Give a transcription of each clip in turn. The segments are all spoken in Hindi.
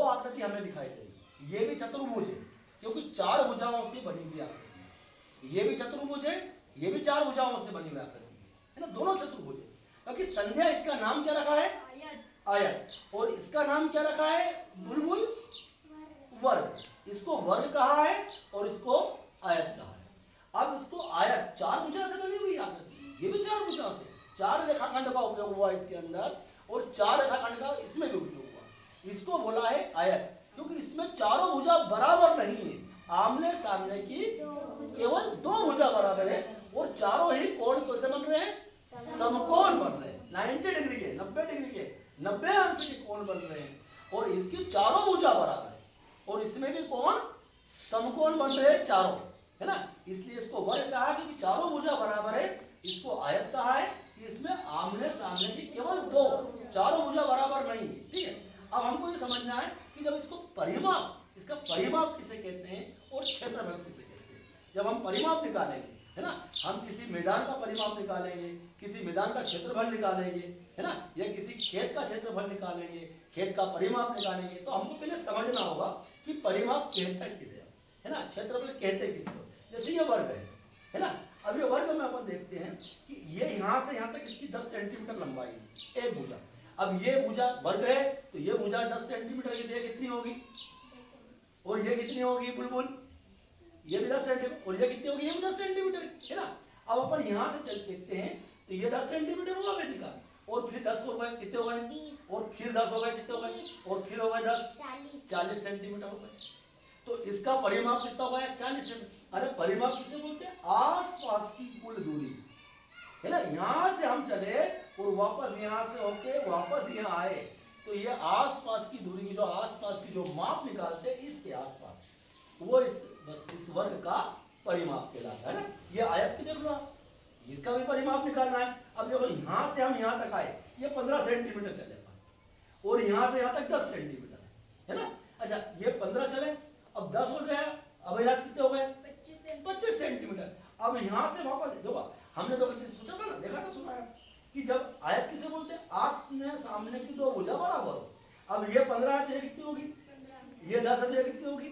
दो आकृति हमें दिखाई देगी। ये भी चतुर्भुज है क्योंकि चार भुजाओं से बनी हुई आकृति है। ये भी चतुर्भुज है, ये भी चार भुजाओं से बनी हुई आकृति है ना, दोनों चतुर्भुज है। क्योंकि संध्या इसका नाम क्या रखा है? आयत। और इसका नाम क्या रखा है? बुलबुल वर्ग। इसको वर्ग कहा है और इसको आयत कहा है। अब इसको आयत चार भुजा से बनी हुई आकृति, ये भी चार भुजा से, चार रेखाखंड का उपयोग हुआ इसके अंदर और चार रेखाखंड का इसमें भी उपयोग हुआ। इसको बोला है आयत क्योंकि इसमें चारों भुजा बराबर नहीं है, आमने सामने की केवल दो भुजा बराबर है और चारों ही कोण कैसे बन रहे हैं? समकोण बन रहे हैं। 90 डिग्री के, 90 डिग्री के, 90 अंश के कोण बन रहे हैं और इसकी चारों भुजा बराबर है और इसमें भी कोण समकोण बन रहे हैं चारों, है ना। इसलिए इसको वर्ग कहा क्योंकि चारों भुजा बराबर है। इसको आयत कहा है कि इसमें आमने सामने की केवल दो, चारों भुजा बराबर नहीं है। ठीक है, अब हमको ये समझना है कि जब इसको परिमाप, इसका परिमाप किसे कहते हैं और क्षेत्रफल किसे कहते हैं। जब हम परिमाप निकालेंगे, है ना, हम किसी मैदान का परिमाप निकालेंगे, किसी मैदान का क्षेत्रफल निकालेंगे, है ना, या किसी खेत का क्षेत्रफल निकालेंगे, खेत का परिमाप निकालेंगे, तो हमको पहले समझना होगा कि परिमाप कहता किसे है ना, क्षेत्रफल कहते किसको। जैसे ये वर्ग है ना। अब ये वर्ग में अपन देखते हैं कि ये यहाँ से यहाँ तक इसकी 10 सेंटीमीटर लंबाई है, एक भुजा। अब ये भुजा वर्ग है तो ये भुजा 10 सेंटीमीटर की कितनी होगी और ये कितनी होगी बुलबुल? ये भी 10 सेंटीमीटर और ये कितनी होगी? ये भी 10 सेंटीमीटर, है ना। अब अपन यहाँ से चल देखते हैं तो ये 10 सेंटीमीटर होगा वेदिका और फिर 10 हो गए, कितने हो गए? और फिर 10 हो गए, कितने हो गए? और फिर हो गए 10, 40 सेंटीमीटर हो गए। तो इसका परिमाप कितना हो गया? 40 सेंटीमीटर। अरे परिमाप किसे बोलते हैं? आसपास की कुल दूरी, है ना। यहां से हम चले और वापस यहां से होके वापस यहाँ आए तो ये आसपास की दूरी की जो आसपास की जो माप निकालते हैं इसके आसपास, वो इस वर्ग का परिमाप कहलाता है ना। ये आयत की देख लो, इसका भी परिमाप निकालना है। अब देखो यहां से हम यहां तक आए, ये 15 सेंटीमीटर चले और यहां से यहां तक 10 सेंटीमीटर है ना। अच्छा ये 15 चले, अब 10 हो गया, अब कितने हो गए? 25 सेंटीमीटर। अब यहां से वापस देखो, हमने तो सोचा था ना, देखा था, सुना है कि जब आयत किसे बोलते हैं? आमने सामने की दो भुजा बराबर हो। अब ये 15 है तो ये कितनी होगी? ये 10 है तो ये कितनी होगी?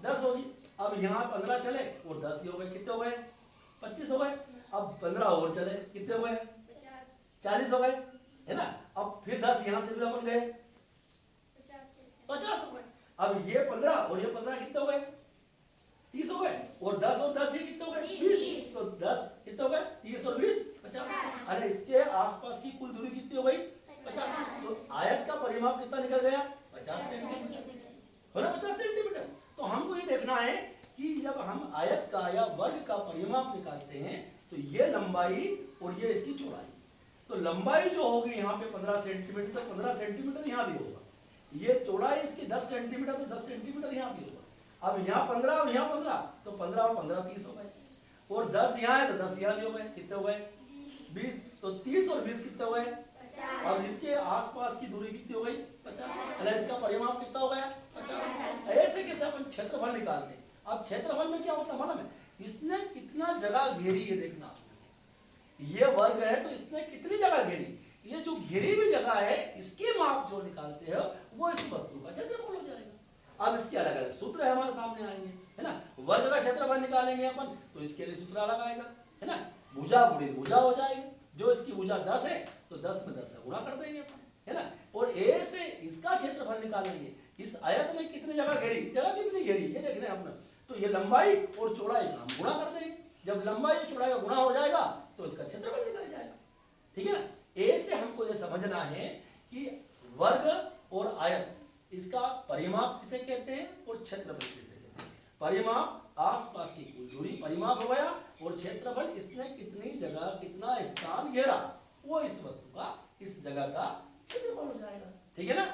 10 होगी। अब यहाँ 15 चले और 10 ही हो गए, कितने हो गए? 25 हो गए। अब 15 और चले, कितने हो गए? 40 हो गए, है ना। अब फिर 10 यहाँ से भी अपन गए, 50 हो गए। अब ये 15 और ये 15 कितने हो गए? 30 हो गए और 10 और 10 ये कितने हो गए? 20। तो 10 कितने हो गए? 30 और 20 50। अरे इसके आसपास की कुल दूरी कितनी हो गई? 50। तो आयत का परिमाप कितना निकल गया? 50 सेंटीमीटर, है ना, 50 सेंटीमीटर। तो हमको ये देखना है कि जब हम आयत का या वर्ग का परिमाप निकालते हैं तो ये लंबाई और ये इसकी चौड़ाई, तो लंबाई जो होगी यहाँ पे 15 सेंटीमीटर, तो 15 सेंटीमीटर यहाँ भी होगा। ये चौड़ाई इसकी 10 सेंटीमीटर, तो 10 सेंटीमीटर यहाँ भी होगा। अब यहाँ 15 और यहाँ 15, तो 15 और 15 30 हो गए और 10 यहाँ है तो 10 यहाँ भी हो गए, कितने हो गए? 20। तो 30 और 20 कितने हो गए? 50। अब इसके आसपास की दूरी कितनी हो गई? 50। अरे इसका परिमाप कितना हो गया? 50। ऐसे कैसे अपन क्षेत्रफल निकालते हैं। अब क्षेत्रफल में क्या होता है मालूम है? इसने कितना जगह घेरी है देखना। ये वर्ग है तो इसने कितनी जगह घेरी, ये जो घेरी हुई जगह है इसके माप जो निकालते हैं वो इस वस्तु का क्षेत्रफल हो जाएगा। अब इसके अलग अलग सूत्र है हमारे सामने आएंगे, है ना। वर्ग का क्षेत्रफल निकालेंगे अपन तो इसके लिए सूत्र अलग आएगा, है ना। भुजा गुणित भुजा हो जाएगी, जो इसकी भुजा 10 है तो 10 में 10 से गुणा कर देंगे अपन, है ना। और ए से इसका क्षेत्रफल निकालेंगे, इस आयत में कितनी जगह घेरी, जगह कितनी घेरी ये देखना है अपना। तो ये लंबाई और चौड़ाई का हम गुणा कर देंगे। जब लंबाई और चौड़ाई का गुणा हो जाएगा तो इसका क्षेत्रफल निकल जाएगा, ठीक है ना। ए से हमको ये समझना है कि वर्ग और आयत इसका परिमाप किसे कहते हैं और क्षेत्रफल किसे कहते हैं। परिमाप आसपास की कुल दूरी परिमाप हो गया और क्षेत्रफल इसने कितनी जगह कितना स्थान घेरा वो इस वस्तु का इस जगह का क्षेत्रफल हो जाएगा, ठीक है ना।